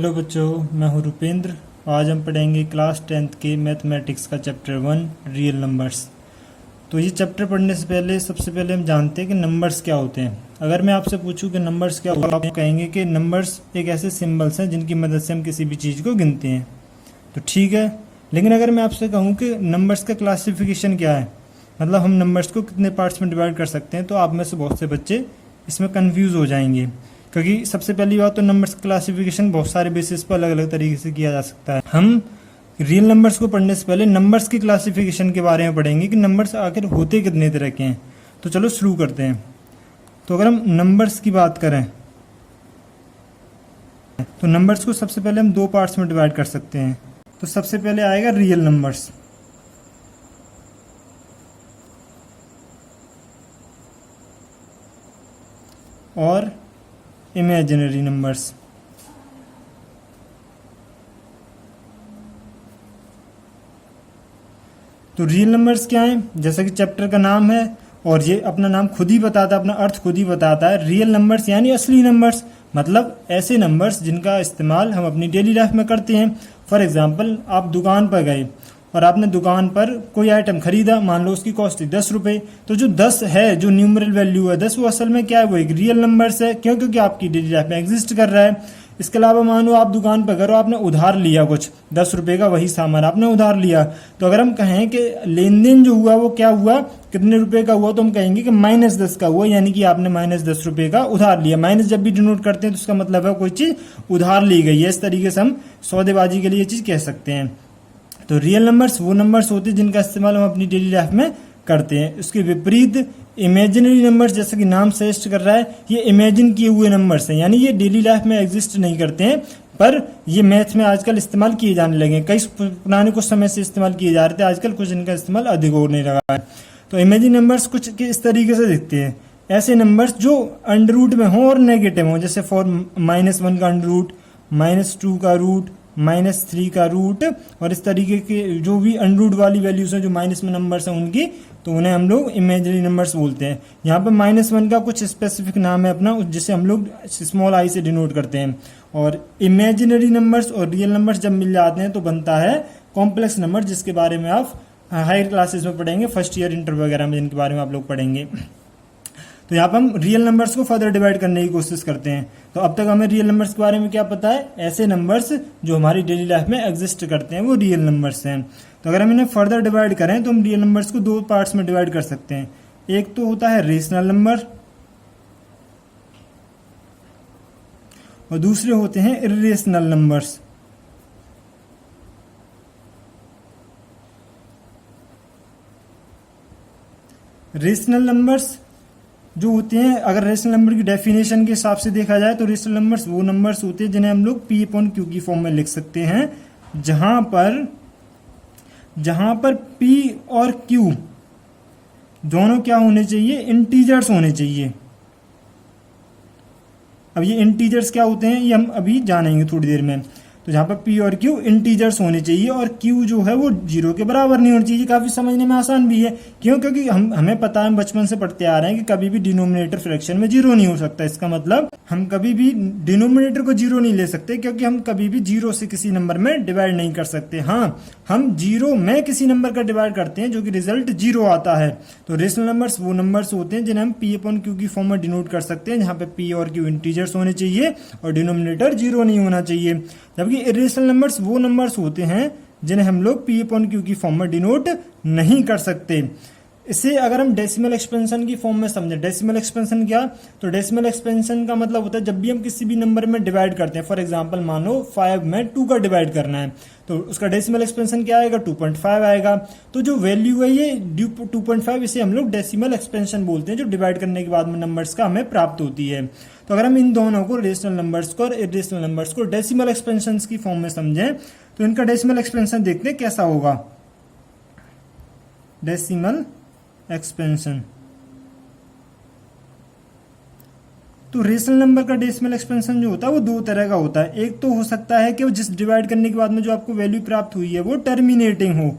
Hello बच्चों, मैं हूं रुपेंद्र। आज हम पढ़ेंगे क्लास 10th के मैथमेटिक्स का चैप्टर 1 रियल नंबर्स। तो ये चैप्टर पढ़ने से पहले सबसे पहले हम जानते हैं कि नंबर्स क्या होते हैं। अगर मैं आपसे पूछूं कि नंबर्स क्या होते हैं, आप कहेंगे कि नंबर्स एक ऐसे सिंबल्स हैं जिनकी मदद से हम किसी भी चीज़ को गिनते हैं। तो ठीक है, लेकिन अगर मैं आपसे कहूँ कि नंबर्स का क्लासिफिकेशन क्या है, मतलब हम नंबर्स को कितने पार्ट्स में डिवाइड कर सकते हैं, तो आप में से बहुत से बच्चे इसमें कन्फ्यूज़ हो जाएंगे। क्योंकि सबसे पहली बात तो नंबर्स क्लासिफिकेशन बहुत सारे बेसिस पर अलग अलग तरीके से किया जा सकता है। हम रियल नंबर्स को पढ़ने से पहले नंबर्स की क्लासिफिकेशन के बारे में पढ़ेंगे कि नंबर्स आखिर होते कितने तरह के हैं। तो चलो शुरू करते हैं। तो अगर हम नंबर्स की बात करें तो नंबर्स को सबसे पहले हम दो पार्ट्स में डिवाइड कर सकते हैं। तो सबसे पहले आएगा रियल नंबर्स, और इमेजिनरी नंबर्स। तो रियल नंबर्स क्या है, जैसा कि चैप्टर का नाम है और ये अपना नाम खुद ही बताता है, अपना अर्थ खुद ही बताता है। रियल नंबर्स यानी असली नंबर्स, मतलब ऐसे नंबर्स जिनका इस्तेमाल हम अपनी डेली लाइफ में करते हैं। फॉर एग्जाम्पल, आप दुकान पर गए और आपने दुकान पर कोई आइटम खरीदा, मान लो उसकी कॉस्ट थी 10 रुपये। तो जो 10 है, जो न्यूमरल वैल्यू है 10, वो असल में क्या है, वो एक रियल नंबर्स है। क्यों? क्योंकि आपकी डेली लाइफ में एग्जिस्ट कर रहा है। इसके अलावा मानो आप दुकान पर गए, आपने उधार लिया कुछ 10 रुपये का, वही सामान आपने उधार लिया। तो अगर हम कहें कि लेन देन जो हुआ वो क्या हुआ, कितने रुपए का हुआ, तो हम कहेंगे कि -10 का हुआ, यानी कि आपने -10 रुपये का उधार लिया। माइनस जब भी डिनोट करते हैं तो उसका मतलब है कोई चीज उधार ली गई है। इस तरीके से हम सौदेबाजी के लिए ये चीज कह सकते हैं। तो रियल नंबर्स वो नंबर्स होते हैं जिनका इस्तेमाल हम अपनी डेली लाइफ में करते हैं। उसके विपरीत इमेजिनरी नंबर्स, जैसा कि नाम सजेस्ट कर रहा है, ये इमेजिन किए हुए नंबर्स हैं, यानी ये डेली लाइफ में एग्जिस्ट नहीं करते हैं, पर ये मैथ में आजकल इस्तेमाल किए जाने लगे। कई पुराने कुछ समय से इस्तेमाल किए जा रहे थे, आजकल कुछ इनका इस्तेमाल अधिक होने लगा है। तो इमेजिन नंबर्स कुछ इस तरीके से दिखते हैं, ऐसे नंबर्स जो अंडर रूट में हों और नेगेटिव हों, जैसे फॉर -1 का अंडर रूट, -2 का रूट, -3 का रूट, और इस तरीके के जो भी अंडर रूट वाली वैल्यूज हैं, जो माइनस में नंबर्स हैं उनकी, तो उन्हें हम लोग इमेजिनरी नंबर्स बोलते हैं। यहाँ पर -1 का कुछ स्पेसिफिक नाम है अपना, जिसे हम लोग स्मॉल आई से डिनोट करते हैं। और इमेजिनरी नंबर्स और रियल नंबर्स जब मिल जाते हैं तो बनता है कॉम्प्लेक्स नंबर, जिसके बारे में आप हायर क्लासेस में पढ़ेंगे, फर्स्ट ईयर इंटर वगैरह में, जिनके बारे में आप लोग पढ़ेंगे। तो यहाँ पर हम रियल नंबर्स को फर्दर डिवाइड करने की कोशिश करते हैं। तो अब तक हमें रियल नंबर्स के बारे में क्या पता है, ऐसे नंबर्स जो हमारी डेली लाइफ में एग्जिस्ट करते हैं वो रियल नंबर्स हैं। तो अगर हम इन्हें फर्दर डिवाइड करें तो हम रियल नंबर्स को दो पार्ट्स में डिवाइड कर सकते हैं। एक तो होता है रेशनल नंबर और दूसरे होते हैं इर्रेशनल नंबर्स। रेशनल नंबर्स जो होते हैं, अगर रेशनल नंबर की डेफिनेशन के हिसाब से देखा जाए तो रेशनल नंबर्स वो नंबर्स होते हैं जिन्हें हम लोग P/Q की फॉर्म में लिख सकते हैं, जहां पर P और Q दोनों क्या होने चाहिए, इंटीजर्स होने चाहिए। अब ये इंटीजर्स क्या होते हैं ये हम अभी जानेंगे थोड़ी देर में। तो जहां पर P और Q इंटीजर्स होने चाहिए और Q जो है वो 0 के बराबर नहीं होनी चाहिए। काफी समझने में आसान भी है, क्यों? क्योंकि हमें पता है, हम बचपन से पढ़ते आ रहे हैं कि कभी भी डिनोमिनेटर फ्रैक्शन में 0 नहीं हो सकता। इसका मतलब हम कभी भी डिनोमिनेटर को 0 नहीं ले सकते, क्योंकि हम कभी भी 0 से किसी नंबर में डिवाइड नहीं कर सकते। हाँ, हम 0 में किसी नंबर का डिवाइड करते हैं जो कि रिजल्ट 0 आता है। तो रेशनल नंबर्स वो नंबर्स होते हैं जिन्हें हम P/Q की फॉर्म में डिनोट कर सकते हैं, जहां पे P और Q इंटीजर्स होने चाहिए और डिनोमिनेटर 0 नहीं होना चाहिए। जबकि इर्रेशनल नंबर्स वो नंबर्स होते हैं जिन्हें हम लोग P/Q की फॉर्म में डिनोट नहीं कर सकते। इसे अगर हम डेसिमल एक्सपेंशन की फॉर्म में समझें, डेसिमल एक्सपेंशन क्या, तो डेसिमल एक्सपेंशन का मतलब होता है जब भी हम किसी भी नंबर में डिवाइड करते हैं। फॉर एग्जांपल, मानो 5 में 2 का डिवाइड करना है, तो उसका डेसिमल एक्सपेंशन क्या आएगा, 2.5 आएगा। तो जो वैल्यू है ये 2.5, इसे हम लोग डेसिमल एक्सपेंशन बोलते हैं, जो डिवाइड करने के बाद में नंबर्स का हमें प्राप्त होती है। तो अगर हम इन दोनों को, रेशनल नंबर्स को और इर्रेशनल नंबर्स को डेसिमल एक्सपेंशन की फॉर्म में समझें, तो इनका डेसिमल एक्सपेंशन देखते हैं कैसा होगा। डेसिमल एक्सपेंशन, तो रेशनल नंबर का डेसिमल एक्सपेंशन जो होता है वो दो तरह का होता है। एक तो हो सकता है कि वो जिस डिवाइड करने के बाद में जो आपको वैल्यू प्राप्त हुई है वो टर्मिनेटिंग हो,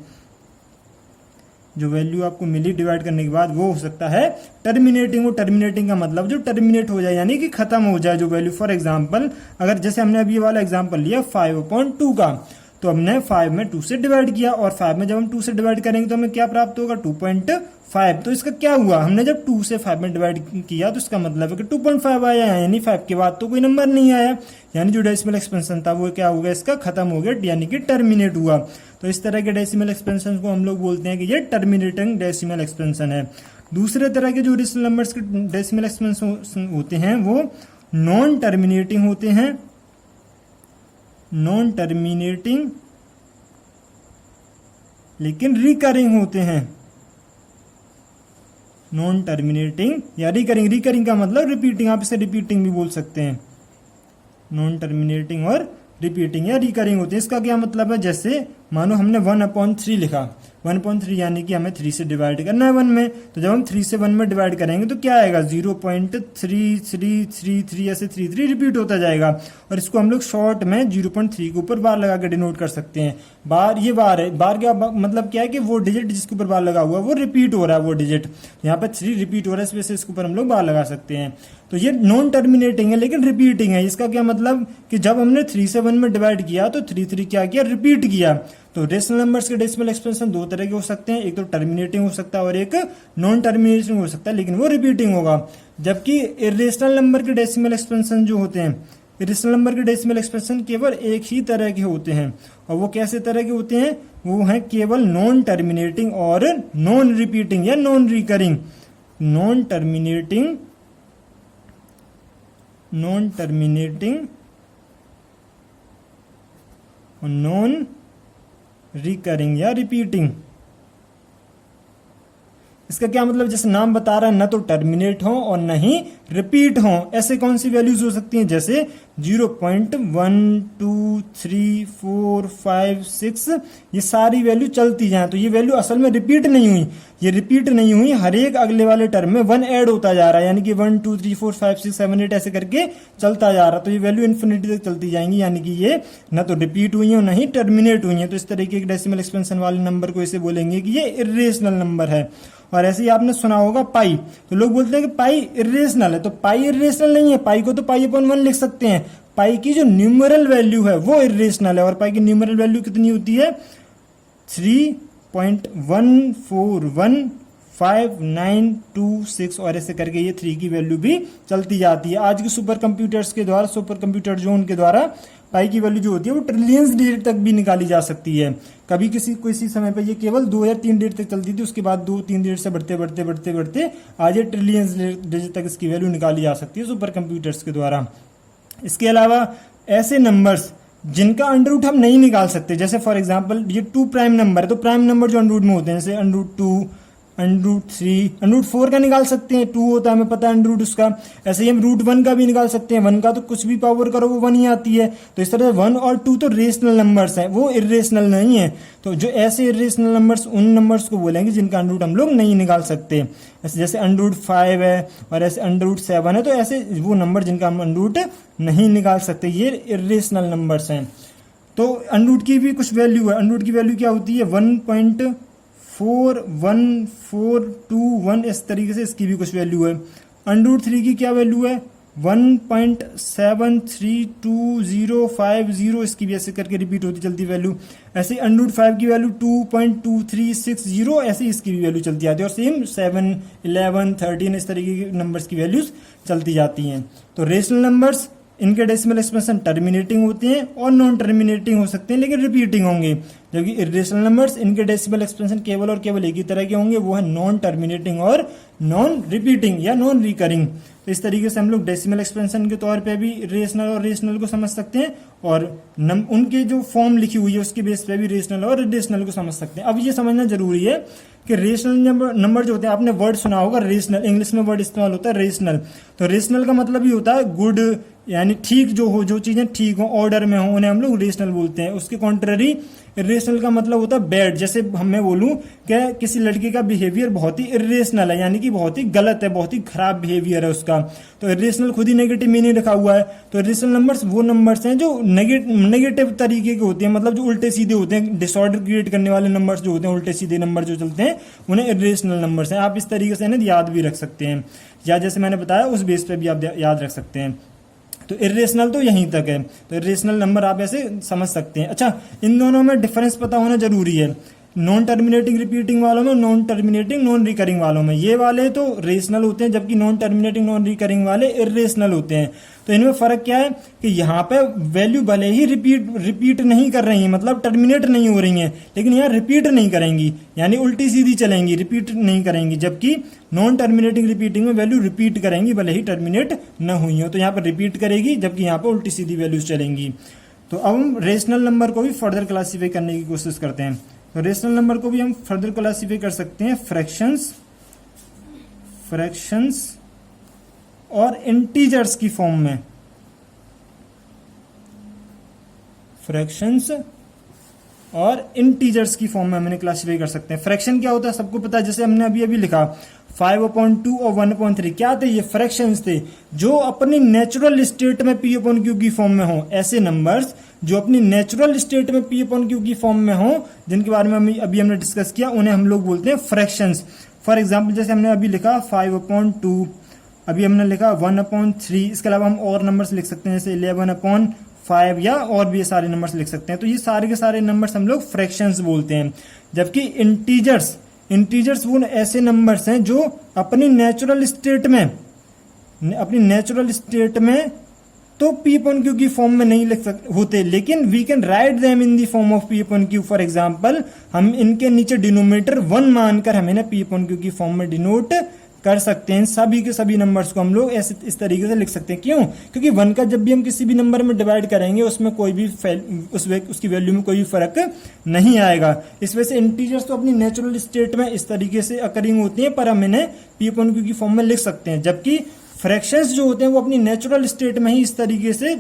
जो वैल्यू आपको मिली डिवाइड करने के बाद वो हो सकता है टर्मिनेटिंग। वो टर्मिनेटिंग का मतलब जो टर्मिनेट हो जाए यानी कि खत्म हो जाए जो वैल्यू। फॉर एग्जांपल अगर जैसे हमने अभी ये वाला एग्जांपल लिया 5/2 का, तो हमने 5 में 2 से डिवाइड किया और 5 में जब हम 2 से डिवाइड करेंगे तो हमें क्या प्राप्त होगा 2.5। तो इसका क्या हुआ, हमने जब 2 से 5 में डिवाइड किया तो इसका मतलब है कि 2.5 आया, यानी 5 के बाद तो कोई नंबर नहीं आया, यानी जो डेसिमल एक्सपेंशन था वो क्या हो गया, इसका खत्म हो गया, यानी कि टर्मिनेट हुआ। तो इस तरह के डेसिमल एक्सपेंशन को हम लोग बोलते हैं कि ये टर्मिनेटिंग डेसिमल एक्सपेंशन है। दूसरे तरह के जो रेशनल नंबर्स के डेसिमल एक्सपेंशन होते हैं वो नॉन टर्मिनेटिंग होते हैं। नॉन टर्मिनेटिंग लेकिन रिकरिंग होते हैं। नॉन टर्मिनेटिंग या रिकरिंग, रिकरिंग का मतलब रिपीटिंग, आप इसे रिपीटिंग भी बोल सकते हैं। नॉन टर्मिनेटिंग और रिपीटिंग या रिकरिंग होते हैं। इसका क्या मतलब है, जैसे मानो हमने 1/3 लिखा, 1/3 यानी कि हमें 3 से डिवाइड करना है 1 में, तो जब हम 3 से 1 में डिवाइड करेंगे तो क्या आएगा 0.3333 ऐसे 33 रिपीट होता जाएगा। और इसको हम लोग शॉर्ट में 0.3 के ऊपर बार लगा के डिनोट कर सकते हैं। बार, ये बार है, बार का मतलब क्या है कि वो डिजिट जिसके ऊपर बार लगा हुआ है वो रिपीट हो रहा है, वो डिजिट यहाँ पर 3 रिपीट हो रहा है, इस वजह से इसके ऊपर हम लोग बार लगा सकते हैं। तो ये नॉन टर्मिनेटिंग है लेकिन रिपीटिंग है। इसका क्या मतलब कि जब हमने 3 से 1 में डिवाइड किया तो 3 क्या किया, रिपीट किया। तो रेशनल नंबर्स के डेसिमल एक्सपेंशन 2 तरह के हो सकते हैं, एक तो टर्मिनेटिंग हो सकता है और एक नॉन टर्मिनेटिंग हो सकता है, लेकिन वो रिपीटिंग होगा। जबकि इरेशनल नंबर के डेसिमल एक्सपेंशन जो होते हैं, इरेशनल नंबर के डेसिमल एक्सपेंशन केवल एक ही तरह के होते हैं। और वो कैसे तरह के होते हैं, वो है केवल नॉन टर्मिनेटिंग और नॉन रिपीटिंग या non recurring. Non terminating, non terminating और नॉन रिकरिंग या रिपीटिंग। इसका क्या मतलब, जैसे नाम बता रहा है, न तो टर्मिनेट हो और न ही रिपीट हो। ऐसे कौन सी वैल्यूज हो सकती हैं, जैसे 0.1 2 3 4 5 6, ये सारी वैल्यू चलती जाए तो ये वैल्यू असल में रिपीट नहीं हुई, ये रिपीट नहीं हुई, हर एक अगले वाले टर्म में 1 ऐड होता जा रहा है, यानी कि 1 2 3 4 5 6 7 8 ऐसे करके चलता जा रहा है। तो ये वैल्यू इन्फिनिटी तक चलती जाएंगी, यानी कि ये न तो रिपीट हुई है और न ही टर्मिनेट हुई है। तो इस तरीके के डेसिमल एक्सपेंशन वाले नंबर को इसे बोलेंगे कि ये इर्रेशनल नंबर है। और ऐसे ही आपने सुना होगा पाई, तो लोग बोलते हैं कि पाई इर्रेशनल है, तो पाई इर्रेशनल नहीं है। पाई को तो पाई/1 लिख सकते हैं, पाई की जो न्यूमरल वैल्यू है वो इर्रेशनल है। और पाई की न्यूमरल वैल्यू कितनी होती है, 3.141592 और ऐसे करके ये 3 की वैल्यू भी चलती जाती है। आज के सुपर कंप्यूटर्स के द्वारा, सुपर कंप्यूटर जो उनके द्वारा पाई की वैल्यू जो होती है वो ट्रिलियंस डिजिट तक भी निकाली जा सकती है। कभी किसी समय पर ये केवल 2 या 3 डिजिट तक चलती थी, उसके बाद 2-3 डिजिट से बढ़ते बढ़ते बढ़ते बढ़ते आज ये ट्रिलियंस डिजिट तक इसकी वैल्यू निकाली जा सकती है सुपर कंप्यूटर्स के द्वारा। इसके अलावा ऐसे नंबर्स जिनका अंडर रूट हम नहीं निकाल सकते, जैसे फॉर एग्जांपल ये 2 प्राइम नंबर है, तो प्राइम नंबर जो अंडर रूट में होते हैं, जैसे under root 2, under root 3, under root 4 का निकाल सकते हैं, 2 होता है हमें पता है अंडर रूट उसका। ऐसे ही हम रूट 1 का भी निकाल सकते हैं, 1 का तो कुछ भी पावर करो वो 1 ही आती है। तो इस तरह से 1 और 2 तो रेशनल नंबर्स हैं, वो इर्रेशनल नहीं है। तो जो ऐसे इर्रेशनल नंबर्स, उन नंबर्स को बोलेंगे जिनका अंडर रूट हम लोग नहीं निकाल सकते। ऐसे जैसे अंडर रूट 5 है और ऐसे अंडर रूट 7 है, तो ऐसे वो नंबर जिनका हम अंडर रूट नहीं निकाल सकते, ये इर्रेशनल नंबर्स हैं। तो अंडर रूट की भी कुछ वैल्यू है। अंडर रूट की वैल्यू क्या होती है, 1.41421, इस तरीके से इसकी भी कुछ वैल्यू है। अंडर रूट 3 की क्या वैल्यू है, 1.732050, इसकी भी ऐसे करके रिपीट होती चलती वैल्यू। ऐसे अंडर रूट 5 की वैल्यू 2.2360, ऐसे इसकी भी वैल्यू चलती जाती है। और सेम 7 11 13 इस तरीके के नंबर्स की वैल्यूज चलती जाती हैं। तो रेशनल नंबर्स, इनके डेसिमल एक्सपेंशन टर्मिनेटिंग होते हैं और नॉन टर्मिनेटिंग हो सकते हैं लेकिन रिपीटिंग होंगे। जबकि इर्रेशनल नंबर्स, इनके डेसिमल एक्सपेंशन केवल और केवल एक ही तरह के होंगे, वो है नॉन टर्मिनेटिंग और नॉन रिपीटिंग या नॉन रिकरिंग। तो इस तरीके से हम लोग डेसिमल एक्सपेंशन के तौर पे भी रेशनल और रेशनल को समझ सकते हैं, और उनके जो फॉर्म लिखी हुई है उसके बेस पे भी रेशनल और इर्रेशनल को समझ सकते हैं। अब ये समझना जरूरी है कि रेशनल नंबर जो होते हैं, आपने वर्ड सुना होगा रेशनल, इंग्लिश में वर्ड इस्तेमाल होता है रेशनल। तो रेशनल का मतलब ही होता है गुड, यानी ठीक जो हो, जो चीजें ठीक हो, ऑर्डर में हो, उन्हें हम लोग रेशनल बोलते हैं। उसके कॉन्ट्ररी इर्रेशनल का मतलब होता है बैड। जैसे मैं बोलूं कि किसी लड़के का बिहेवियर बहुत ही इर्रेशनल है, यानी कि बहुत ही गलत है, बहुत ही खराब बिहेवियर है उसका, तो इर्रेशनल खुद ही नेगेटिव मीनिंग रखा हुआ है। तो इर्रेशनल नंबर्स वो नंबर्स हैं जो नेगेटिव तरीके के होते हैं, मतलब जो उल्टे सीधे होते हैं, डिसऑर्डर क्रिएट करने वाले नंबर्स जो होते हैं, उल्टे सीधे नंबर जो चलते हैं, उन्हें इरेशनल नंबर्स हैं। आप इस तरीके से इन्हें याद भी रख सकते हैं, या जैसे मैंने बताया उस बेस पे भी आप याद रख सकते हैं। तो इरेशनल तो यहीं तक है, तो इरेशनल नंबर आप ऐसे समझ सकते हैं। अच्छा, इन दोनों में डिफरेंस पता होना जरूरी है, नॉन टर्मिनेटिंग रिपीटिंग वालों में, नॉन टर्मिनेटिंग नॉन रिकरिंग वालों में। ये वाले तो रेशनल होते हैं, जबकि नॉन टर्मिनेटिंग नॉन रिकरिंग वाले इरेशनल होते हैं। तो इनमें फर्क क्या है कि यहाँ पे वैल्यू भले ही रिपीट नहीं कर रही है, मतलब टर्मिनेट नहीं हो रही है, लेकिन यहाँ रिपीट नहीं करेंगी, यानी उल्टी सीधी चलेंगी, रिपीट नहीं करेंगी। जबकि नॉन टर्मिनेटिंग रिपीटिंग में वैल्यू रिपीट करेंगी भले ही टर्मिनेट न हुई हो, तो यहाँ पर रिपीट करेगी, जबकि यहाँ पर उल्टी सीधी वैल्यूज चलेंगी। तो अब हम रेशनल नंबर को भी फर्दर क्लासीफाई करने की कोशिश करते हैं। तो रेशनल नंबर को भी हम फर्दर क्लासीफाई कर सकते हैं फ्रैक्शंस और इंटीजर्स की फॉर्म में। फ्रैक्शंस और इंटीजर्स की फॉर्म में हमने क्लासीफाई कर सकते हैं। फ्रैक्शन क्या होता है सबको पता है, जैसे हमने अभी अभी लिखा 5/2 और 1/3 क्या थे, ये फ्रैक्शंस थे जो अपनी नेचुरल स्टेट में P/Q की फॉर्म में हो। ऐसे नंबर्स जो अपनी नेचुरल स्टेट में P/Q की फॉर्म में हो, जिनके बारे में अभी हमने डिस्कस किया, उन्हें हम लोग बोलते हैं फ्रैक्शंस। फॉर एग्जाम्पल जैसे हमने अभी लिखा 5/2, अभी हमने लिखा 1/3, इसके अलावा हम और नंबर्स लिख सकते हैं जैसे 11/5 या और भी ये सारे नंबर्स लिख सकते हैं। तो ये सारे के सारे नंबर्स हम लोग फ्रैक्शंस बोलते हैं। जबकि इंटीजर्स वो ऐसे नंबर्स हैं जो अपनी नेचुरल स्टेट में तो P/Q की फॉर्म में नहीं लिख होते, लेकिन we can write them in the form of P/Q। For example हम इनके नीचे डिनोमिनेटर 1 मानकर हम इन्हें P/Q की फॉर्म में डिनोट कर सकते हैं। सभी के सभी नंबर्स को हम लोग ऐसे इस तरीके से लिख सकते हैं। क्यों? क्योंकि 1 का जब भी हम किसी भी नंबर में डिवाइड करेंगे उसमें कोई भी उसकी वैल्यू में कोई भी फर्क नहीं आएगा। इस वजह से इंटीजर्स तो अपनी नेचुरल स्टेट में इस तरीके से अकरिंग होती हैं, पर हम इन्हें P/Q की फॉर्म में लिख सकते हैं। जबकि फ्रैक्शंस जो होते हैं वो अपनी नेचुरल स्टेट में ही इस तरीके से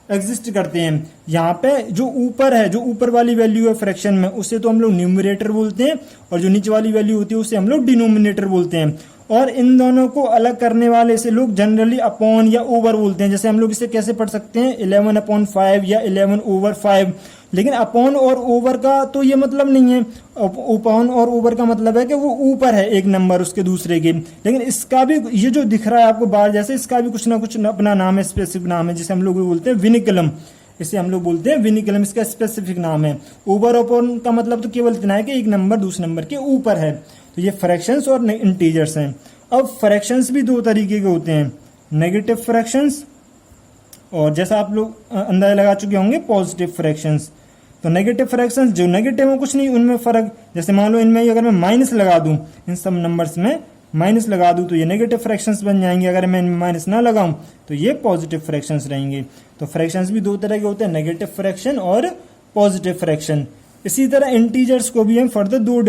एग्जिस्ट करते हैं। यहाँ पे जो ऊपर है, जो ऊपर वाली वैल्यू है फ्रैक्शन में, उसे तो हम लोग न्यूमरेटर बोलते हैं, और जो नीचे वाली वैल्यू होती है उसे हम लोग डिनोमिनेटर बोलते हैं। और इन दोनों को अलग करने वाले से लोग जनरली अपॉन या ओवर बोलते हैं। जैसे हम लोग इसे कैसे पढ़ सकते हैं 11/5 या 11/5। लेकिन अपॉन और ओवर का तो ये मतलब नहीं है। अपॉन और ओवर का मतलब है कि वो ऊपर है एक नंबर उसके दूसरे के, लेकिन इसका भी ये जो दिख रहा है आपको बार जैसे, इसका भी कुछ ना कुछ अपना नाम है, स्पेसिफिक नाम है, जिसे हम लोग बोलते हैं विनिकुलम। इसे हम लोग बोलते हैं विनिकुलम, इसका स्पेसिफिक नाम है। ओवर अपॉन का मतलब तो केवल इतना है कि एक नंबर दूसरे नंबर के ऊपर है। तो ये फ्रैक्शंस और इंटीजर्स हैं। अब फ्रैक्शंस भी दो तरीके के होते हैं, नेगेटिव फ्रैक्शंस और जैसा आप लोग अंदाजा लगा चुके होंगे पॉजिटिव फ्रैक्शंस। तो नेगेटिव फ्रैक्शंस जो नेगेटिव है कुछ नहीं, उनमें फर्क, जैसे मान लो इनमें अगर मैं माइनस लगा दूं, इन सब नंबर्स में माइनस लगा दूं तो ये नेगेटिव फ्रैक्शंस बन जाएंगे। अगर मैं इनमें माइनस ना लगाऊं तो ये पॉजिटिव फ्रैक्शंस रहेंगे। तो फ्रैक्शंस भी दो तरह के होते हैं, नेगेटिव फ्रैक्शन और पॉजिटिव फ्रैक्शन। इसी तरह इंटीजर्स को भी हम फर्दर दो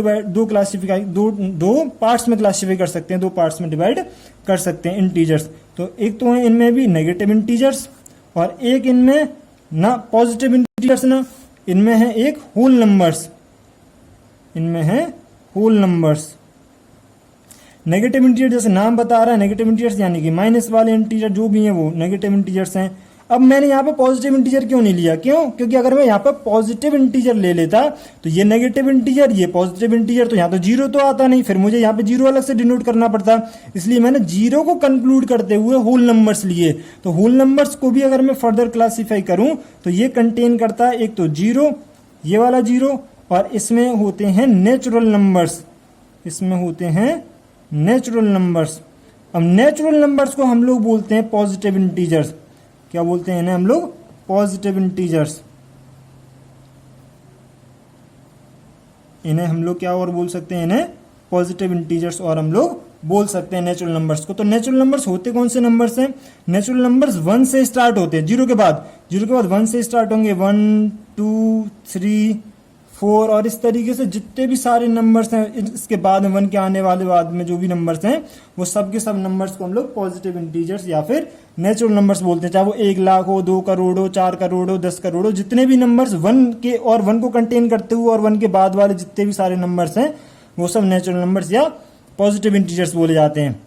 पार्ट्स में क्लासिफाई कर सकते हैं, 2 पार्ट्स में डिवाइड कर सकते हैं इंटीजर्स। तो एक तो है इनमें भी नेगेटिव इंटीजर्स, और एक इनमें ना पॉजिटिव इंटीजर्स ना, इनमें है एक होल नंबर्स। इनमें है होल नंबर्स। नेगेटिव इंटीजर जैसे नाम बता रहा है, नेगेटिव इंटीजर्स यानी कि माइनस वाले इंटीजर जो भी हैं वो नेगेटिव इंटीजर्स हैं। अब मैंने यहाँ पे पॉजिटिव इंटीजर क्यों नहीं लिया? क्यों? क्योंकि अगर मैं यहाँ पे पॉजिटिव इंटीजर ले लेता तो ये नेगेटिव इंटीजर, ये पॉजिटिव इंटीजर, तो यहाँ तो जीरो तो आता नहीं, फिर मुझे यहाँ पे जीरो अलग से डिनोट करना पड़ता। इसलिए मैंने जीरो को कंक्लूड करते हुए होल नंबर्स लिए। तो होल नंबर्स को भी अगर मैं फर्दर क्लासीफाई करूं तो ये कंटेन करता है एक तो जीरो, ये वाला जीरो, और इसमें होते हैं नेचुरल नंबर्स। इसमें होते हैं नेचुरल नंबर्स। अब नेचुरल नंबर्स को हम लोग बोलते हैं पॉजिटिव इंटीजर्स। क्या बोलते हैं इन्हें हम लोग? Positive integers. इन्हें हम लोग क्या और बोल सकते हैं? इन्हें पॉजिटिव इंटीजर्स और हम लोग बोल सकते हैं नेचुरल नंबर्स को। तो नेचुरल नंबर्स होते कौन से नंबर्स हैं? नेचुरल नंबर्स 1 से स्टार्ट होते हैं, जीरो के बाद 1 से स्टार्ट होंगे, 1 2 3 4, और इस तरीके से जितने भी सारे नंबर्स हैं इसके बाद में 1 के आने वाले बाद में जो भी नंबर्स हैं वो सब के सब नंबर्स को हम लोग पॉजिटिव इंटीजर्स या फिर नेचुरल नंबर्स बोलते हैं। चाहे वो 1 लाख हो, 2 करोड़ हो, 4 करोड़ हो, 10 करोड़ हो, जितने भी नंबर्स 1 के और 1 को कंटेन करते हुए और 1 के बाद वाले जितने भी सारे नंबर्स हैं वो सब नेचुरल नंबर्स या पॉजिटिव इंटीजर्स बोले जाते हैं।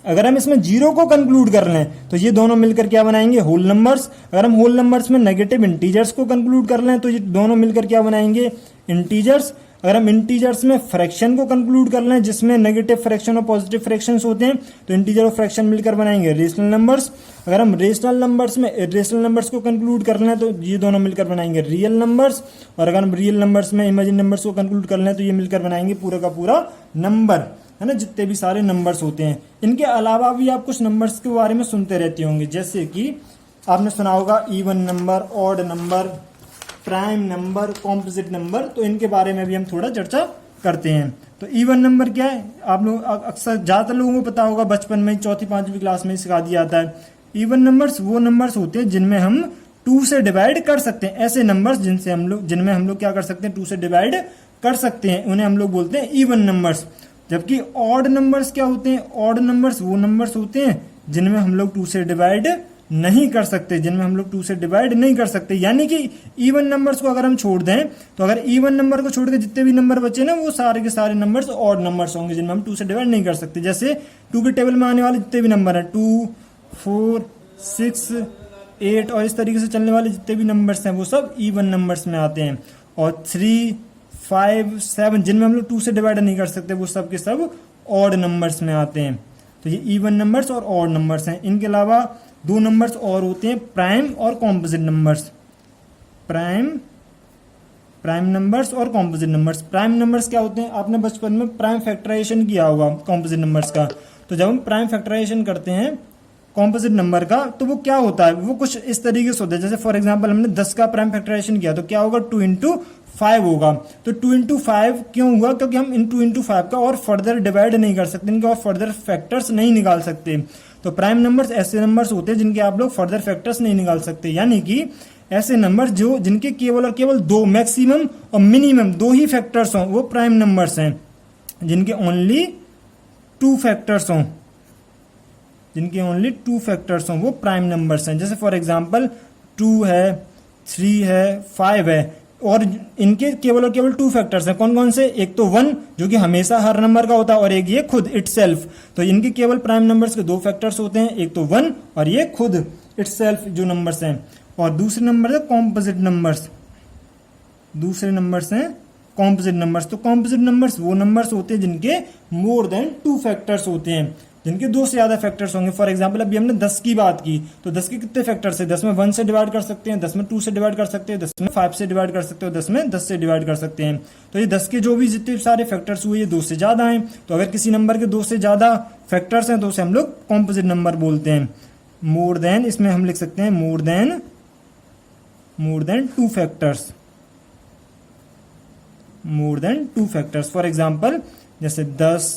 अगर हम इसमें जीरो को कंक्लूड कर लें तो ये दोनों मिलकर क्या बनाएंगे, होल नंबर्स। अगर हम होल नंबर्स में नेगेटिव इंटीजर्स को कंक्लूड कर लें तो ये दोनों मिलकर क्या बनाएंगे, इंटीजर्स। अगर हम इंटीजर्स में फ्रैक्शन को कंक्लूड कर लें जिसमें नेगेटिव फ्रैक्शन और पॉजिटिव फ्रैक्शंस होते हैं तो इंटीजर और फ्रैक्शन मिलकर बनाएंगे रेशनल नंबर्स। अगर हम रेशनल नंबर्स में इरेशनल नंबर्स को कंक्लूड कर लें तो ये दोनों मिलकर बनाएंगे रियल नंबर्स। और अगर हम रियल नंबर्स में इमेजिन नंबर्स को कंक्लूड कर लें तो ये मिलकर बनाएंगे पूरा का पूरा नंबर, है ना, जितने भी सारे नंबर्स होते हैं। इनके अलावा भी आप कुछ नंबर्स के बारे में सुनते रहते होंगे, जैसे कि आपने सुना होगा even number, odd number, prime number, composite number. तो इनके बारे में भी हम थोड़ा चर्चा करते हैं। तो इवन नंबर क्या है, आप लोग अक्सर ज्यादातर लोगों को पता होगा, बचपन में चौथी पांचवी क्लास में सिखा दिया जाता है। इवन नंबर्स वो नंबर्स होते हैं जिनमें हम 2 से डिवाइड कर सकते हैं। ऐसे नंबर्स जिनमें हम लोग क्या कर सकते हैं, 2 से डिवाइड कर सकते हैं, उन्हें हम लोग बोलते हैं इवन नंबर्स। जबकि ऑड नंबर्स क्या होते हैं, ऑड नंबर्स वो नंबर्स होते हैं जिनमें हम लोग 2 से डिवाइड नहीं कर सकते, जिनमें हम लोग 2 से डिवाइड नहीं कर सकते। यानी कि इवन नंबर्स को अगर हम छोड़ दें तो अगर इवन नंबर को छोड़ के जितने भी नंबर बचे ना वो सारे के सारे नंबर्स ऑड नंबर्स होंगे जिनमें हम 2 से डिवाइड नहीं कर सकते। जैसे 2 के टेबल में आने वाले जितने भी नंबर हैं 2, 4, 6, 8 और इस तरीके से चलने वाले जितने भी नंबर्स हैं वो सब इवन नंबर्स में आते हैं। और 3, 5, 7 जिनमें हम लोग 2 से डिवाइड नहीं कर सकते वो सब के सब ऑड नंबर्स में आते हैं। तो ये इवन नंबर्स और ऑड नंबर्स हैं। इनके अलावा 2 नंबर्स और होते हैं, प्राइम और कॉम्पोजिट नंबर्स। प्राइम नंबर्स और कॉम्पोजिट नंबर्स। प्राइम नंबर्स क्या होते हैं, आपने बचपन में प्राइम फैक्टराइजेशन किया होगा कॉम्पोजिट नंबर्स का। तो जब हम प्राइम फैक्टराइजेशन करते हैं कॉम्पोजिट नंबर का तो वो क्या होता है, वो कुछ इस तरीके से होता है। जैसे फॉर एग्जांपल हमने 10 का प्राइम फैक्टराइजेशन किया तो क्या होगा, 2 into 5 होगा। तो 2 into 5 क्यों हुआ, क्योंकि हम इन 2 into 5 का और फर्दर डिवाइड नहीं कर सकते, इनके और फर्दर फैक्टर्स नहीं निकाल सकते। तो प्राइम नंबर्स ऐसे नंबर्स होते हैं जिनके आप लोग फर्दर फैक्टर्स नहीं निकाल सकते। यानी कि ऐसे नंबर्स जो जिनके केवल और केवल 2 मैक्सिमम और मिनिमम 2 ही फैक्टर्स हों वो प्राइम नंबर्स हैं। जिनके ओनली 2 फैक्टर्स हों, जिनके ओनली 2 फैक्टर्स हों वो प्राइम नंबर्स हैं। जैसे फॉर एग्जांपल 2 है, 3 है, 5 है और इनके केवल और केवल 2 फैक्टर्स हैं। कौन कौन से, एक तो 1 जो कि हमेशा हर नंबर का होता है और एक ये खुद इटसेल्फ। तो इनके केवल प्राइम नंबर्स के 2 फैक्टर्स होते हैं, एक तो 1 और ये खुद इटसेल्फ जो नंबर्स हैं। और दूसरे नंबर है कॉम्पोजिट नंबर्स। दूसरे नंबर्स हैं कॉम्पोजिट नंबर्स। तो कॉम्पोजिट नंबर्स वो नंबर्स होते हैं जिनके मोर देन 2 फैक्टर्स होते हैं, जिनके 2 से ज्यादा फैक्टर्स होंगे। फॉर एग्जांपल अभी हमने 10 की बात की तो 10 के कितने फैक्टर्स है, 10 में 1 से डिवाइड कर सकते हैं, 10 में 2 से डिवाइड कर सकते हैं, 10 में 5 से डिवाइड कर सकते हो, 10 में 10 से डिवाइड कर सकते हैं। तो ये 10 के जो भी जितने सारे फैक्टर्स हुए ये 2 से ज्यादा हैं। तो अगर किसी नंबर के 2 से ज्यादा फैक्टर्स हैं तो उसे हम लोग कॉम्पोजिट नंबर बोलते हैं। मोर देन, इसमें हम लिख सकते हैं more than 2 factors, more than 2 factors. For example जैसे 10,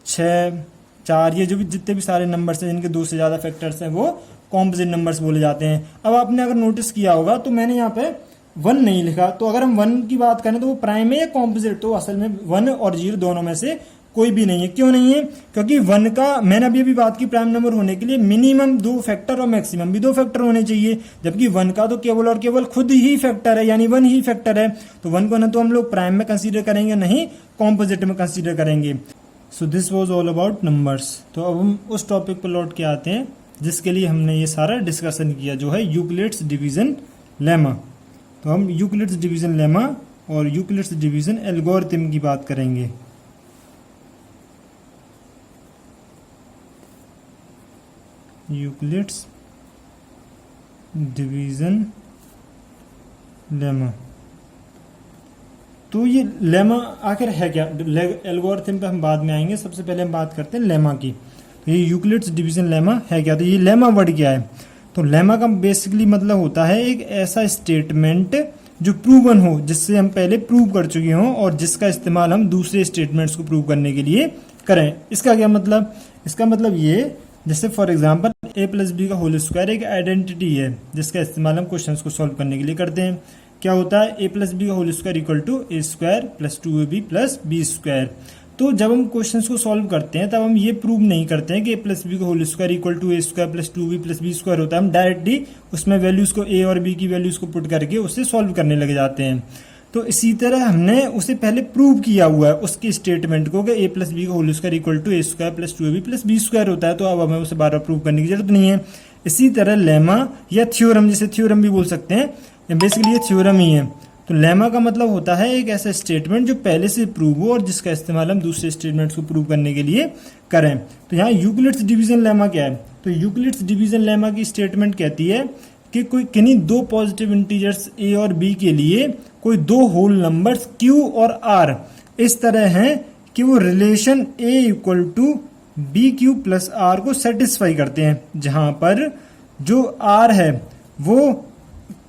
6, 4 ये जो भी जितने भी सारे नंबर्स हैं जिनके 2 से ज्यादा फैक्टर्स हैं वो कॉम्पोजिट नंबर्स बोले जाते हैं। अब आपने अगर नोटिस किया होगा तो मैंने यहाँ पे 1 नहीं लिखा। तो अगर हम 1 की बात करें तो वो प्राइम है या कॉम्पोजिट, तो असल में 1 और 0 दोनों में से कोई भी नहीं है। क्यों नहीं है, क्योंकि 1 का मैंने अभी बात की प्राइम नंबर होने के लिए मिनिमम 2 फैक्टर और मैक्सिमम भी 2 फैक्टर होने चाहिए, जबकि 1 का तो केवल और केवल खुद ही फैक्टर है, यानी 1 ही फैक्टर है। तो 1 को ना तो हम लोग प्राइम में कंसीडर करेंगे नहीं कॉम्पोजिट में कंसीडर करेंगे। So this was all about numbers. तो अब हम उस टॉपिक पर लौट के आते हैं जिसके लिए हमने ये सारा डिस्कशन किया, जो है यूक्लिड्स डिवीजन लेमा। तो हम यूक्लिड्स डिवीजन लेमा और यूक्लिड्स डिवीजन एल्गोरिथम की बात करेंगे। यूक्लिड्स डिवीजन लेमा, तो ये लेमा आखिर है क्या, एल्गोरिथम पे हम बाद में आएंगे। सबसे पहले हम बात करते हैं लेमा की। तो ये यूक्लिड्स डिवीजन लेमा है क्या, तो ये लेमा वर्ड क्या है। तो लेमा का बेसिकली मतलब होता है एक ऐसा स्टेटमेंट जो प्रूवन हो, जिससे हम पहले प्रूव कर चुके हों और जिसका इस्तेमाल हम दूसरे स्टेटमेंट्स को प्रूव करने के लिए करें। इसका क्या मतलब, इसका मतलब ये, जैसे फॉर एग्जांपल a+b का होल स्क्वायर एक आइडेंटिटी है जिसका इस्तेमाल हम क्वेश्चंस को सॉल्व करने के लिए करते हैं। क्या होता है, a+b का whole square equal to a² + 2ab + b²। तो जब हम क्वेश्चंस को सॉल्व करते हैं तब हम ये प्रूव नहीं करते हैं कि a+b का whole square equal to a² + 2b + b² होता है। हम डायरेक्टली उसमें वैल्यूज को a और b की वैल्यूज को पुट करके उससे सॉल्व करने लग जाते हैं। तो इसी तरह हमने उसे पहले प्रूव किया हुआ है उसके स्टेटमेंट को कि ए प्लस बी का whole square equal to a square plus 2ab plus b square होता है, तो अब हमें उसे बार बार प्रूव करने की जरूरत नहीं है। इसी तरह लेमा या थ्योरम, जिसे थ्योरम भी बोल सकते हैं, बेसिकली ये थ्योरम ही है। तो लेमा का मतलब होता है एक ऐसा स्टेटमेंट जो पहले से प्रूव हो और जिसका इस्तेमाल हम दूसरे स्टेटमेंट्स को प्रूव करने के लिए करें। तो यहाँ यूक्लिड्स डिवीजन लेमा क्या है? तो यूक्लिड्स डिवीजन लेमा की स्टेटमेंट कहती है कि कोई किन्हीं दो पॉजिटिव इंटीजर्स ए और बी के लिए कोई दो होल नंबर्स क्यू और आर इस तरह हैं कि वो relation a equal to b q plus r को सेटिस्फाई करते हैं, जहां पर जो आर है वो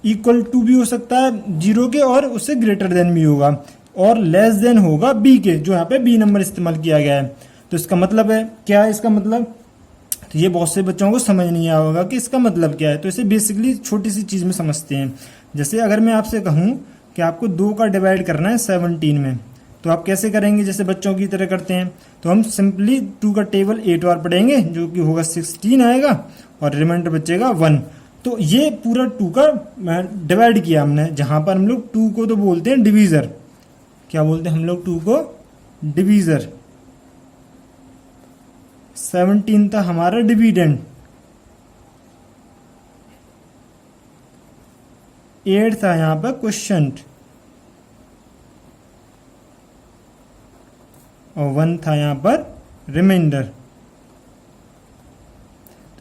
इक्वल टू भी हो सकता है 0 के और उससे ग्रेटर देन भी होगा और लेस देन होगा बी के, जो यहाँ पे बी नंबर इस्तेमाल किया गया है। तो इसका मतलब है क्या है? इसका मतलब तो ये बहुत से बच्चों को समझ नहीं आया होगा कि इसका मतलब क्या है। तो इसे बेसिकली छोटी सी चीज में समझते हैं। जैसे अगर मैं आपसे कहूं कि आपको 2 का डिवाइड करना है 17 में, तो आप कैसे करेंगे? जैसे बच्चों की तरह करते हैं, तो हम सिंपली 2 का टेबल 8 बार पढ़ेंगे, जो कि होगा 16 आएगा और रिमाइंडर बचेगा 1। तो ये पूरा 2 का डिवाइड किया हमने, जहां पर हम लोग 2 को तो बोलते हैं डिवीजर। क्या बोलते हैं हम लोग? 2 को डिवीजर। 17 था हमारा डिविडेंड, 8 था यहां पर क्वोशिएंट और 1 था यहां पर रिमाइंडर।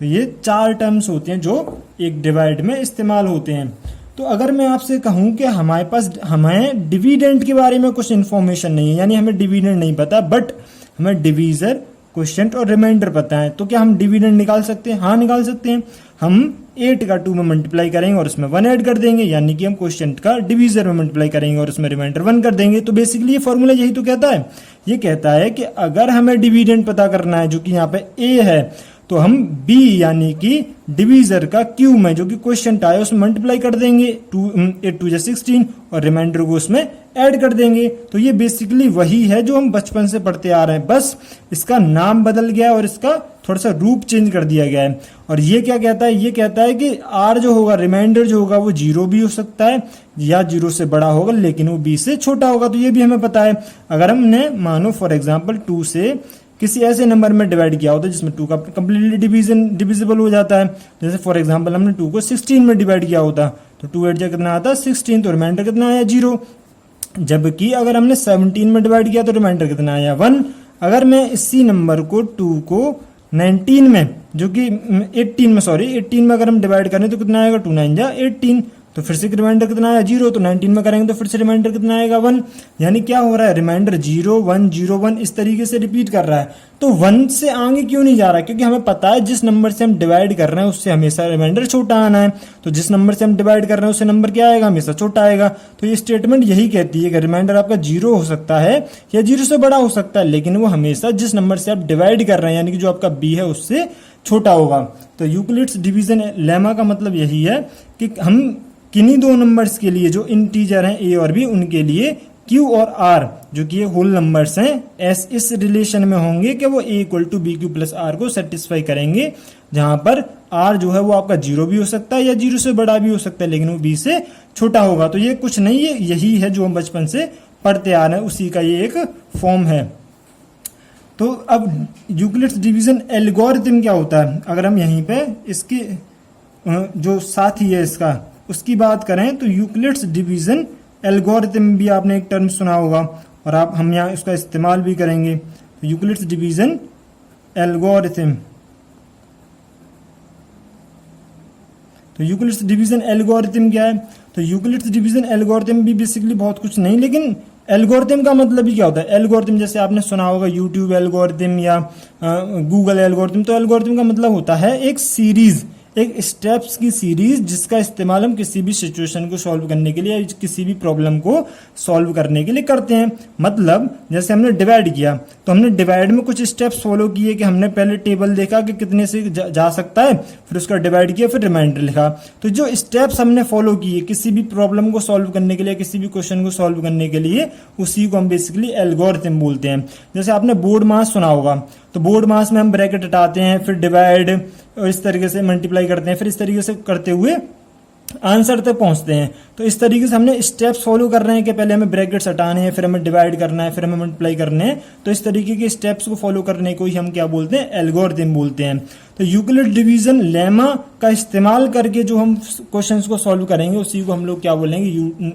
तो ये 4 टर्म्स होते हैं जो एक डिवाइड में इस्तेमाल होते हैं। तो अगर मैं आपसे कहूं कि हमारे पास हमें डिविडेंड के बारे में कुछ इन्फॉर्मेशन नहीं है, यानी हमें डिविडेंड नहीं पता, बट हमें डिवीजर, क्वोशिएंट और रिमाइंडर पता है, तो क्या हम डिविडेंड निकाल सकते हैं? हाँ, निकाल सकते हैं। हम 8 का 2 में मल्टीप्लाई करेंगे और उसमें 1 ऐड कर देंगे, यानी कि हम क्वोशिएंट का डिवीजर में मल्टीप्लाई करेंगे और उसमें रिमाइंडर 1 कर देंगे। तो बेसिकली ये फॉर्मूला यही तो कहता है। ये कहता है कि अगर हमें डिविडेंड पता करना है, जो कि यहाँ पे ए है, तो हम b यानी कि डिवीजर का q में, जो कि क्वोशिएंट आया, उसमें मल्टीप्लाई कर देंगे, 8 2 16 और रिमाइंडर को उसमें ऐड कर देंगे। तो ये बेसिकली वही है जो हम बचपन से पढ़ते आ रहे हैं, बस इसका नाम बदल गया है और इसका थोड़ा सा रूप चेंज कर दिया गया है। और ये क्या कहता है? ये कहता है कि r जो होगा, रिमाइंडर जो होगा, वो 0 भी हो सकता है या 0 से बड़ा होगा, लेकिन वो b से छोटा होगा। तो ये भी हमें पता है। अगर हमने मानो फॉर एग्जाम्पल 2 से किसी ऐसे नंबर में डिवाइड किया होता है जिसमें 2 का कंप्लीटली डिविजिबल हो जाता है, जैसे फॉर एग्जांपल हमने 2 को 16 में डिवाइड किया होता, तो 2 8 कितना आता है 16, तो रिमाइंडर कितना आया 0। जबकि अगर हमने 17 में डिवाइड किया तो रिमाइंडर कितना आया 1। अगर मैं इसी नंबर को 2 को 19 में, जो कि 18 में अगर हम डिवाइड करें तो कितना आएगा? 2 9 जा 18, तो फिर से रिमाइंडर कितना आया 0। तो 19 में करेंगे तो फिर से रिमाइंडर कितना आएगा 1। यानी क्या हो रहा है? रिमाइंडर 0 1 0 1 इस तरीके से रिपीट कर रहा है। तो 1 से आगे क्यों नहीं जा रहा? क्योंकि हमें पता है जिस नंबर से हम डिवाइड कर रहे हैं उससे हमेशा रिमाइंडर छोटा आना है। तो जिस नंबर से हम डिवाइड कर रहे हैं उससे नंबर क्या आएगा? हमेशा छोटा आएगा। तो ये स्टेटमेंट यही कहती है कि रिमाइंडर आपका 0 हो सकता है या 0 से बड़ा हो सकता है, लेकिन वो हमेशा जिस नंबर से आप डिवाइड कर रहे हैं, यानी कि जो आपका b है, उससे छोटा होगा। तो यूक्लिड्स डिवीजन लेमा का मतलब यही है कि हम किन्हीं दो नंबर्स के लिए जो इंटीजर हैं a और b, उनके लिए q और r, जो कि ये होल नंबर्स हैं, इस रिलेशन में होंगे कि वो a equal to b q plus r को सेटिस्फाई करेंगे, जहां पर r जो है वो आपका 0 भी हो सकता है या 0 से बड़ा भी हो सकता है, लेकिन वो b से छोटा होगा। तो ये कुछ नहीं है, यही है जो हम बचपन से पढ़ते आ रहे हैं, उसी का ये एक फॉर्म है। तो अब यूक्लिड्स डिवीजन एल्गोरिथम क्या होता है? अगर हम यहीं पे इसके जो साथी है इसका, उसकी बात करें तो यूक्लिड्स डिवीजन एल्गोरिथम भी आपने एक टर्म सुना होगा और हम यहाँ इसका इस्तेमाल भी करेंगे। तो यूक्लिड्स डिवीजन एल्गोरिथम, तो यूक्लिड्स डिवीजन एल्गोरिथम क्या है? तो यूक्लिड्स डिवीजन एल्गोरिथम भी बेसिकली बहुत कुछ नहीं, लेकिन एल्गोरिथम का मतलब ही क्या होता है? एल्गोरिथम जैसे आपने सुना होगा यूट्यूब एल्गोरिथम या गूगल एल्गोरिथम। तो एल्गोरिथम का मतलब होता है एक सीरीज, एक स्टेप्स की सीरीज, जिसका इस्तेमाल हम किसी भी सिचुएशन को सॉल्व करने के लिए, किसी भी प्रॉब्लम को सॉल्व करने के लिए करते हैं। मतलब जैसे हमने डिवाइड किया तो हमने डिवाइड में कुछ स्टेप्स फॉलो किए कि हमने पहले टेबल देखा कि कितने से जा सकता है, फिर उसका डिवाइड किया, फिर रिमाइंडर लिखा। तो जो स्टेप्स हमने फॉलो किए किसी भी प्रॉब्लम को सॉल्व करने के लिए, किसी भी क्वेश्चन को सॉल्व करने के लिए, उसी को हम बेसिकली एल्गोरिथम बोलते हैं। जैसे आपने बोर्ड मास सुना होगा, तो बोर्ड मास में हम ब्रैकेट हटाते हैं, फिर डिवाइड और इस तरीके से मल्टीप्लाई करते हैं, फिर इस तरीके से करते हुए आंसर तक पहुंचते हैं। तो इस तरीके से हमने स्टेप्स फॉलो कर रहे हैं कि पहले हमें ब्रैकेट्स हटाने हैं, फिर हमें डिवाइड करना है, फिर हमें मल्टीप्लाई करने हैं। तो इस तरीके के स्टेप्स को फॉलो करने को ही हम क्या बोलते हैं, एल्गोरिथम बोलते हैं। तो यूक्लिड डिवीजन लेमा का इस्तेमाल करके जो हम क्वेश्चंस को सॉल्व करेंगे उसी को हम लोग क्या बोलेंगे,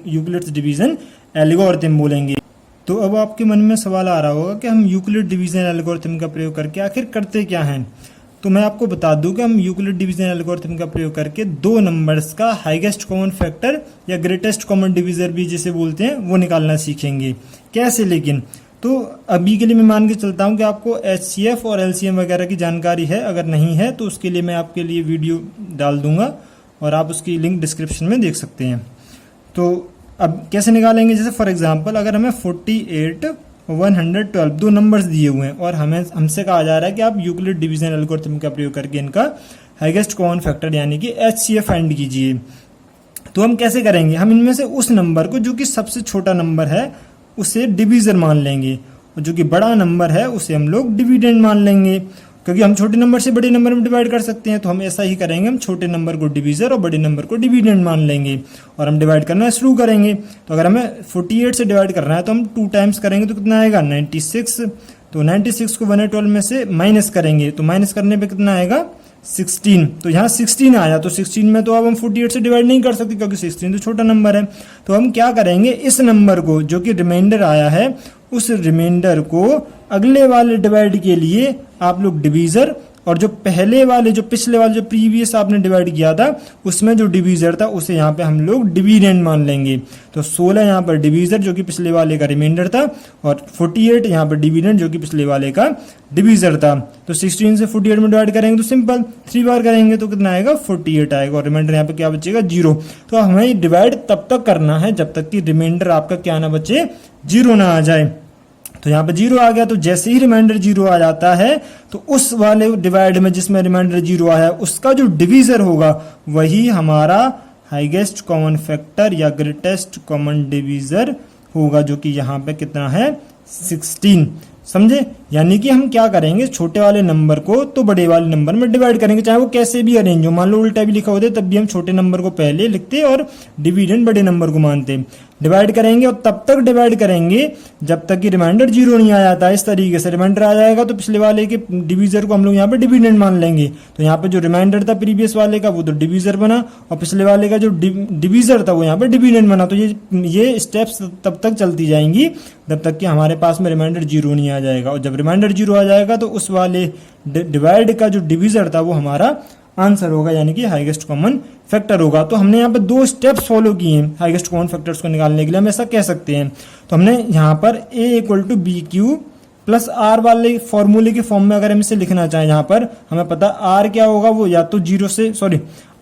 यूक्लिड डिवीजन एल्गोरिथम बोलेंगे। तो अब आपके मन में सवाल आ रहा होगा कि हम यूक्लिड डिवीजन एल्गोरिथम का प्रयोग करके आखिर करते क्या हैं। तो मैं आपको बता दूं कि हम यूक्लिड डिवीजन एल्गोरिथम का प्रयोग करके दो नंबर्स का हाईएस्ट कॉमन फैक्टर या ग्रेटेस्ट कॉमन डिवीजर भी जिसे बोलते हैं वो निकालना सीखेंगे। कैसे लेकिन, तो अभी के लिए मैं मान के चलता हूं कि आपको एचसीएफ और एलसीएम वगैरह की जानकारी है। अगर नहीं है तो उसके लिए मैं आपके लिए वीडियो डाल दूंगा और आप उसकी लिंक डिस्क्रिप्शन में देख सकते हैं। तो अब कैसे निकालेंगे, जैसे फॉर एग्जांपल अगर हमें 48 112 दो नंबर्स दिए हुए हैं और हमसे कहा जा रहा है कि आप यूक्लिड डिवीजन एल्गोरिथम का प्रयोग करके इनका हाईएस्ट कॉमन फैक्टर यानी कि एचसीएफ फाइंड कीजिए। तो हम कैसे करेंगे, हम इनमें से उस नंबर को जो कि सबसे छोटा नंबर है उसे डिवीजर मान लेंगे और जो कि बड़ा नंबर है उसे हम लोग डिविडेंड मान लेंगे, क्योंकि हम छोटे नंबर से बड़े नंबर में डिवाइड कर सकते हैं। तो हम ऐसा ही करेंगे, हम छोटे नंबर को डिवीजर और बड़े नंबर को डिविडेंड मान लेंगे और हम डिवाइड करना शुरू करेंगे। तो अगर हमें 48 से डिवाइड करना है तो हम 2 टाइम्स करेंगे तो कितना आएगा 96। तो 96 को 112 में से माइनस करेंगे तो माइनस करने पे कितना आएगा 16। तो यहाँ 16 आया, तो 16 में तो अब हम 48 से डिवाइड नहीं कर सकते क्योंकि 16 तो छोटा नंबर है। तो हम क्या करेंगे, इस नंबर को जो कि रिमाइंडर आया है उस रिमाइंडर को अगले वाले डिवाइड के लिए आप लोग डिवीजर और जो पहले वाले जो पिछले वाले जो प्रीवियस आपने डिवाइड किया था उसमें जो डिवीजर था उसे यहाँ पे हम लोग डिविडेंड मान लेंगे। तो 16 यहाँ पर डिवीजर जो कि पिछले वाले का रिमाइंडर था और 48 यहाँ पर डिविडेंड जो कि पिछले वाले का डिवीजर था। तो 16 से 48 में डिवाइड करेंगे तो सिंपल 3 बार करेंगे तो कितना आएगा 48 आएगा और रिमाइंडर यहाँ पे क्या बचेगा 0। तो हमें डिवाइड तब तक करना है जब तक कि रिमाइंडर आपका क्या ना बचे, 0 ना आ जाए। तो यहाँ पे 0 आ गया, तो जैसे ही रिमाइंडर 0 आ जाता है तो उस वाले डिवाइड में जिसमें रिमाइंडर 0 आया उसका जो डिवीजर होगा वही हमारा हाईएस्ट कॉमन फैक्टर या ग्रेटेस्ट कॉमन डिवीजर होगा, जो कि यहाँ पे कितना है 16। समझे, यानी कि हम क्या करेंगे, छोटे वाले नंबर को तो बड़े वाले नंबर में डिवाइड करेंगे, चाहे वो कैसे भी अरेंज हो। मान लो उल्टा भी लिखा होता तब भी हम छोटे नंबर को पहले लिखते और डिविडेंड बड़े नंबर को मानते। डिवाइड करेंगे और तब तक डिवाइड करेंगे जब तक कि रिमाइंडर 0 नहीं आ जाता। इस तरीके से रिमाइंडर आ जाएगा तो पिछले वाले के डिवीजर को हम लोग यहाँ पे डिविडेंड मान लेंगे। तो यहाँ पे जो रिमाइंडर था प्रीवियस वाले का वो तो डिवीजर बना और पिछले वाले का जो डिवीजर था वो यहाँ पे डिविडेंड बना। तो ये स्टेप्स तब तक चलती जाएंगी जब तक कि हमारे पास में रिमाइंडर 0 नहीं आ जाएगा, और जब रिमाइंडर 0 आ जाएगा तो उस वाले डिवाइड का जो डिवीजर था वो हमारा आंसर होगा, यानी कि हाईएस्ट कॉमन फैक्टर होगा। तो हमने यहाँ पे 2 स्टेप्स फॉलो किए हैं हाईएस्ट कॉमन फैक्टर्स को निकालने के लिए, हम ऐसा कह सकते हैं। तो हमने यहाँ पर a = bq प्लस r वाले फॉर्मूले के फॉर्म में अगर हम इसे लिखना चाहें, यहाँ पर हमें पता r क्या होगा, वो या तो 0 से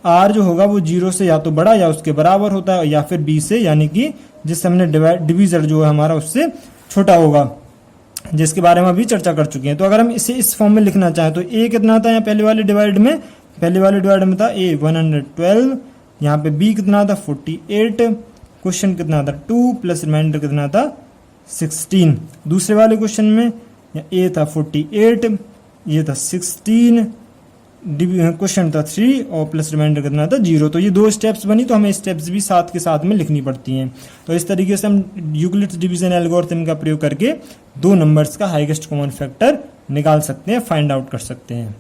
r जो होगा वो 0 से या तो बड़ा या उसके बराबर होता है या फिर b से, यानी कि जिससे हमने डिवीजर जो है हमारा उससे छोटा होगा, जिसके बारे में अभी चर्चा कर चुके हैं। तो अगर हम इसे इस फॉर्म में लिखना चाहें तो a कितना था यहाँ पहले वाले डिवाइड में था a 112, यहाँ पे b कितना था 48, क्वेश्चन कितना था 2 प्लस रिमाइंडर कितना था 16। दूसरे वाले क्वेश्चन में a था 48, ये था 16, क्वेश्चन था 3 और प्लस रिमाइंडर कितना था 0। तो ये 2 स्टेप्स बनी, तो हमें स्टेप्स भी साथ के साथ में लिखनी पड़ती हैं। तो इस तरीके से हम यूक्लिड डिवीजन एल्गोरिथम का प्रयोग करके 2 नंबर्स का हाईएस्ट कॉमन फैक्टर निकाल सकते हैं, फाइंड आउट कर सकते हैं।